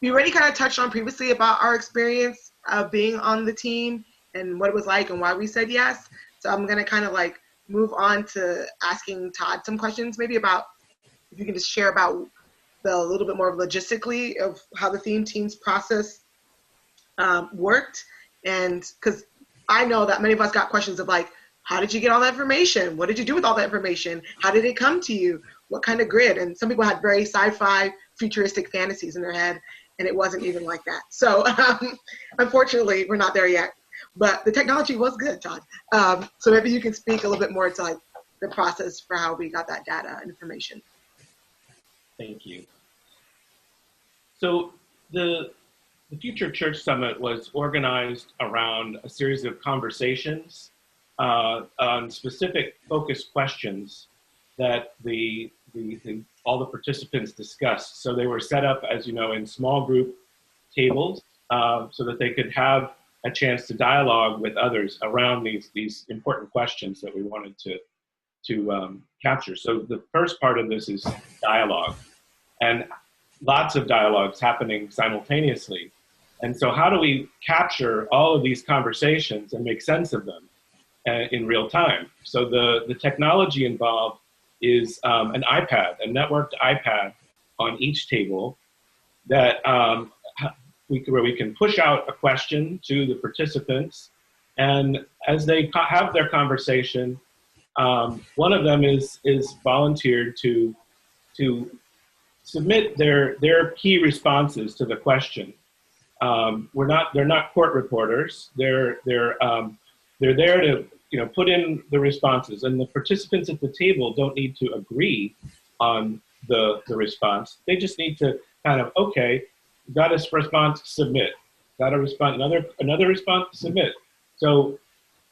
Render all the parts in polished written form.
we already kind of touched on previously about our experience of being on the team and what it was like and why we said yes. So I'm going to kind of like move on to asking Todd some questions, maybe about, if you can just share about a little bit more logistically of how the theme team's process worked. And because I know that many of us got questions of like, how did you get all that information? What did you do with all that information? How did it come to you? What kind of grid? And some people had very sci-fi, futuristic fantasies in their head, and it wasn't even like that. So unfortunately, we're not there yet. But the technology was good, Todd. So maybe you can speak a little bit more to like the process for how we got that data and information. Thank you. So the Future Church Summit was organized around a series of conversations on specific focused questions that all the participants discussed. So they were set up, as you know, in small group tables so that they could have a chance to dialogue with others around these important questions that we wanted to capture. So the first part of this is dialogue, and lots of dialogues happening simultaneously. And so how do we capture all of these conversations and make sense of them in real time? So the technology involved is an iPad, a networked iPad on each table that where we can push out a question to the participants. And as they have their conversation, one of them is volunteered to submit their key responses to the question. They're not court reporters. They're there to put in the responses, and the participants at the table don't need to agree on the response. They just need to kind of, okay, got a response, submit. Got a response, another response, submit. So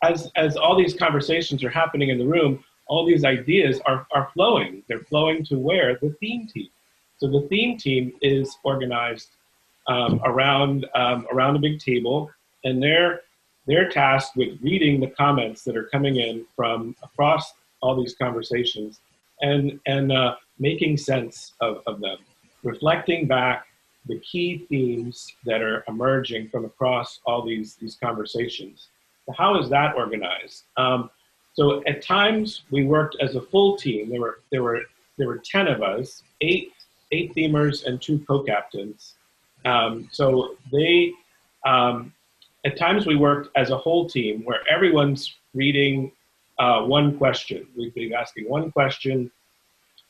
as all these conversations are happening in the room, all these ideas are flowing. They're flowing to where? The theme team. So the theme team is organized around a big table, and they're tasked with reading the comments that are coming in from across all these conversations and making sense of them, reflecting back the key themes that are emerging from across all these conversations. So how is that organized? So at times we worked as a full team. There were 10 of us, eight themers and 2 co-captains. So they, at times we worked as a whole team where everyone's reading one question. We'd be asking one question,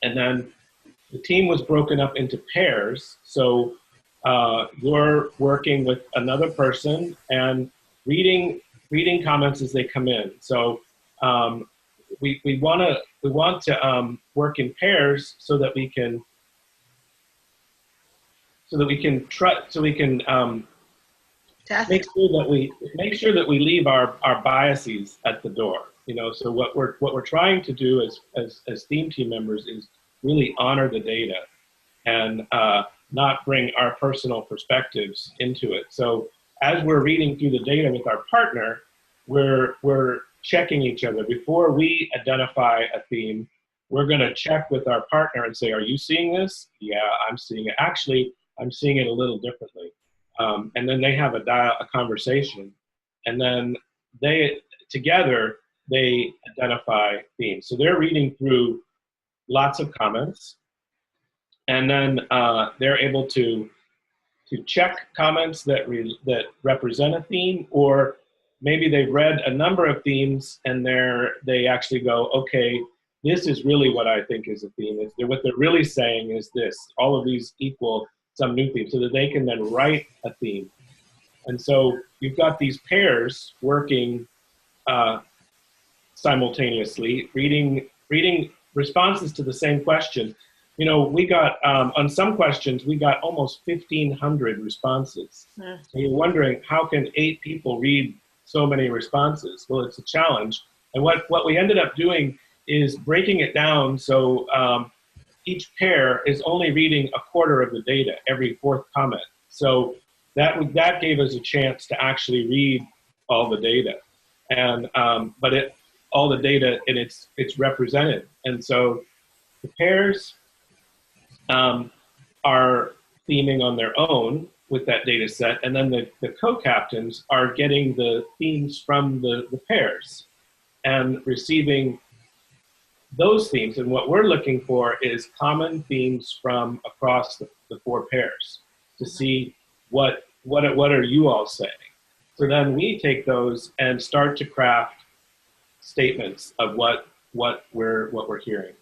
and then the team was broken up into pairs. So you're working with another person and reading comments as they come in. So we want to work in pairs so that we can make sure that we leave our biases at the door. So what we're trying to do as theme team members is really honor the data and not bring our personal perspectives into it. So as we're reading through the data with our partner, we're checking each other. Before we identify a theme, we're going to check with our partner and say, are you seeing this? Yeah, I'm seeing it. Actually, I'm seeing it a little differently. And then they have a conversation, and then together they identify themes. So they're reading through lots of comments, and then they're able to check comments that represent a theme, or maybe they've read a number of themes and they actually go, okay, this is really what I think is a theme. What they're really saying is this. All of these equal some new theme, so that they can then write a theme. And so you've got these pairs working simultaneously, reading responses to the same question. We got, on some questions, we got almost 1,500 responses. Yeah. So you're wondering, how can 8 people read so many responses? Well, it's a challenge. And what we ended up doing is breaking it down so each pair is only reading a quarter of the data every 4th comment. So that gave us a chance to actually read all the data, and but all the data, and it's represented. And so the pairs are theming on their own with that data set, and then the co-captains are getting the themes from the pairs and receiving those themes. And what we're looking for is common themes from across the four pairs to see what are you all saying. So then we take those and start to craft statements of what we're hearing.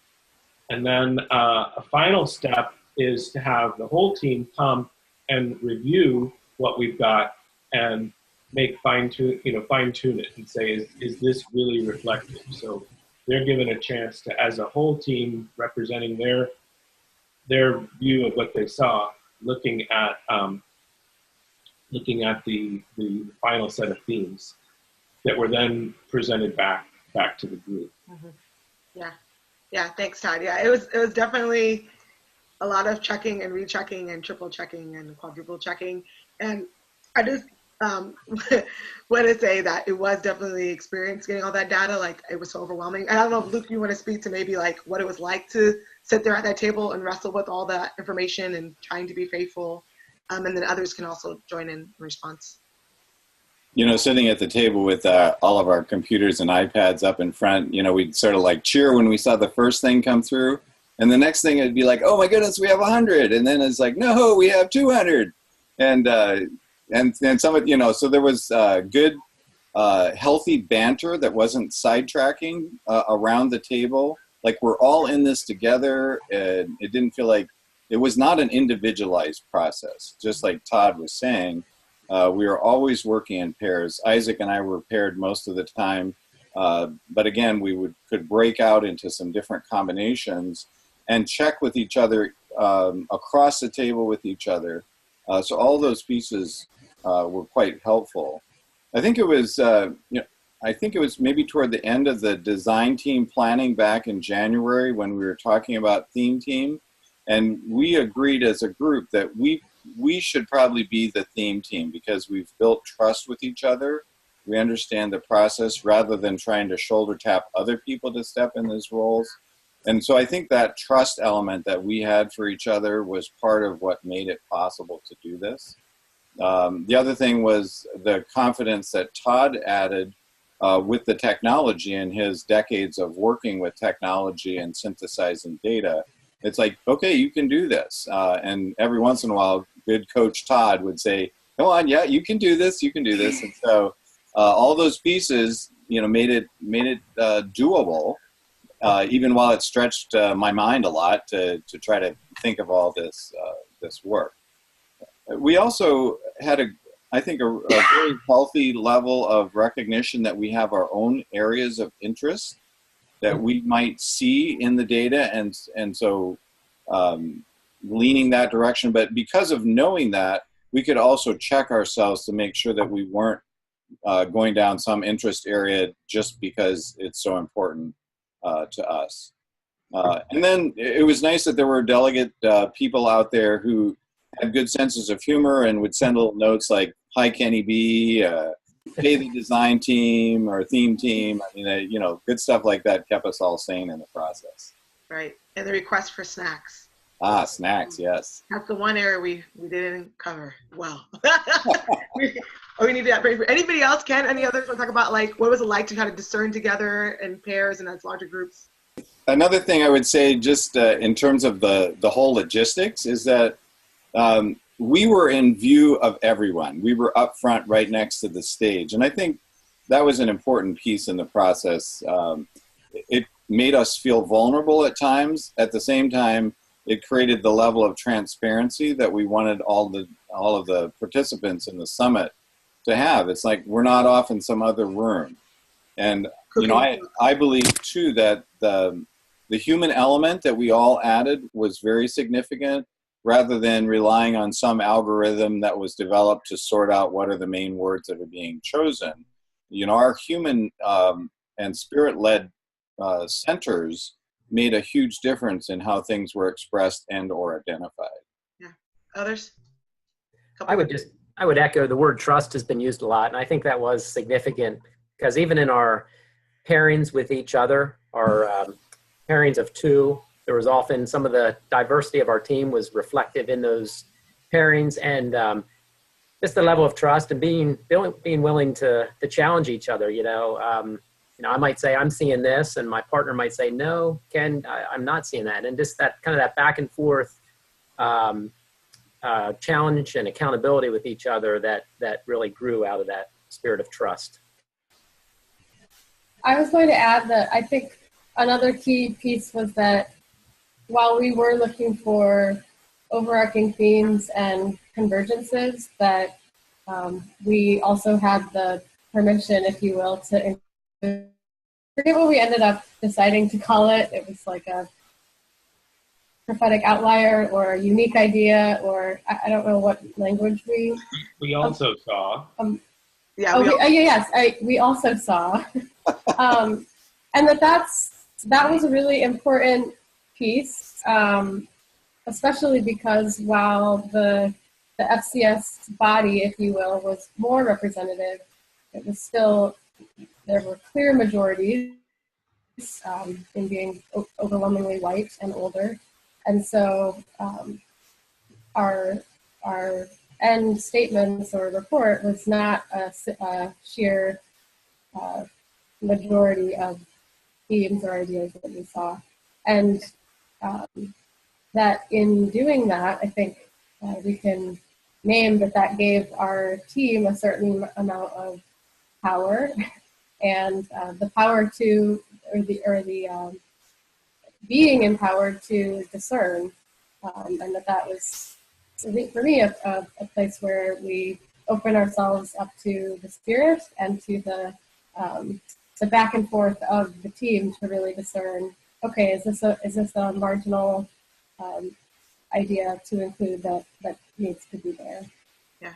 And then a final step is to have the whole team come and review what we've got and make fine tune it and say, is this really reflective? So they're given a chance to, as a whole team, representing their view of what they saw, looking at the final set of themes that were then presented back to the group. Mm-hmm. Yeah. Thanks, Todd. Yeah, it was definitely a lot of checking and rechecking and triple checking and quadruple checking. And I just want to say that it was definitely experience getting all that data. Like, it was so overwhelming. I don't know if Luke, you want to speak to maybe like what it was like to sit there at that table and wrestle with all that information and trying to be faithful. And then others can also join in response. You know, sitting at the table with all of our computers and iPads up in front, you know, we'd sort of like cheer when we saw the first thing come through. And the next thing it'd be like, oh my goodness, we have 100. And then it's like, no, we have 200. And some of, you know, so there was good, healthy banter that wasn't sidetracking around the table. Like, we're all in this together. And it didn't feel like, it was not an individualized process. Just like Todd was saying, we were always working in pairs. Isaac and I were paired most of the time. But again, we could break out into some different combinations and check with each other, across the table with each other. So all those pieces were quite helpful. I think it was, I think it was maybe toward the end of the design team planning back in January when we were talking about theme team. And we agreed as a group that we should probably be the theme team because we've built trust with each other. We understand the process rather than trying to shoulder tap other people to step in those roles. And so I think that trust element that we had for each other was part of what made it possible to do this. The other thing was the confidence that Todd added with the technology and his decades of working with technology and synthesizing data. It's like, okay, you can do this. And every once in a while, good coach Todd would say, come on, yeah, you can do this, you can do this. And so all those pieces, you know, made it doable, even while it stretched my mind a lot to try to think of all this work. We also had I think a very healthy level of recognition that we have our own areas of interest that we might see in the data, and so leaning that direction. But because of knowing that, we could also check ourselves to make sure that we weren't going down some interest area just because it's so important to us. And then it was nice that there were delegate people out there who had good senses of humor and would send little notes like, hi, Kenny B, pay the design team or theme team. I mean, you know, good stuff like that kept us all sane in the process. Right. And the request for snacks. Ah, snacks, yes. That's the one area we didn't cover well. we need to, anybody else can? Any others want to talk about, like, what was it like to kind of discern together in pairs and as larger groups? Another thing I would say, just in terms of the whole logistics, is that we were in view of everyone. We were up front right next to the stage. And I think that was an important piece in the process. It made us feel vulnerable at times. At the same time, it created the level of transparency that we wanted all of the participants in the summit to have. It's like we're not off in some other room. And you know, I believe too that the human element that we all added was very significant, rather than relying on some algorithm that was developed to sort out what are the main words that are being chosen. You know, our human and spirit-led centers made a huge difference in how things were expressed and or identified. Yeah. Others? I would echo the word trust has been used a lot, and I think that was significant because even in our pairings with each other, our pairings of two, there was often some of the diversity of our team was reflective in those pairings, and just the level of trust and being willing to challenge each other. I might say I'm seeing this, and my partner might say no, Ken, I'm not seeing that, and just that kind of that back and forth challenge and accountability with each other that really grew out of that spirit of trust. I was going to add that I think another key piece was that while we were looking for overarching themes and convergences, that we also had the permission, if you will, to I forget what we ended up deciding to call it. It was like a prophetic outlier or a unique idea, or I don't know what language we also saw. We also saw. And that was a really important piece, especially because while the FCS body, if you will, was more representative, it was still, there were clear majorities in being overwhelmingly white and older. And so our end statements or report was not a sheer majority of themes or ideas that we saw. And that in doing that, I think we can name that gave our team a certain amount of power and the power to, or the being empowered to discern. And that was, I think for me, a place where we open ourselves up to the spirit and to the back and forth of the team to really discern, okay, is this a marginal idea to include that needs to be there? Yeah.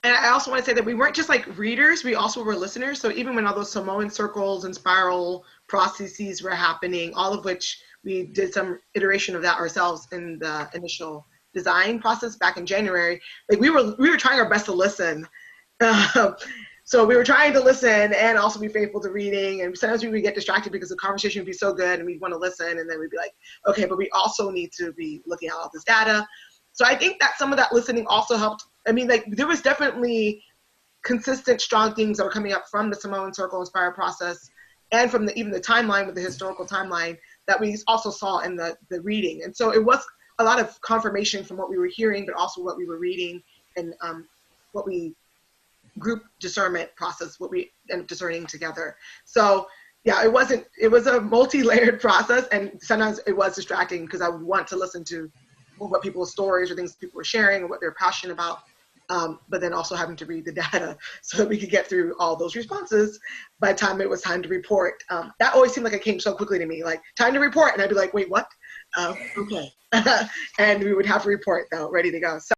And I also want to say that we weren't just like readers, we also were listeners. So even when all those Samoan circles and spiral processes were happening, all of which we did some iteration of that ourselves in the initial design process back in January, like we were trying our best to listen. So we were trying to listen and also be faithful to reading. And sometimes we would get distracted because the conversation would be so good and we'd want to listen. And then we'd be like, okay, but we also need to be looking at all this data. So I think that some of that listening also helped. I mean, like there was definitely consistent, strong things that were coming up from the Samoan Circle Inspire process and from even the timeline with the historical timeline that we also saw in the reading. And so it was a lot of confirmation from what we were hearing, but also what we were reading and what we group discernment process, what we ended up discerning together. So yeah, it was a multi-layered process, and sometimes it was distracting because I would want to listen to what people's stories or things people were sharing or what they're passionate about, but then also having to read the data so that we could get through all those responses by the time it was time to report. That always seemed like it came so quickly to me, like time to report, and I'd be like, wait, what? Okay. And we would have a report though, ready to go. So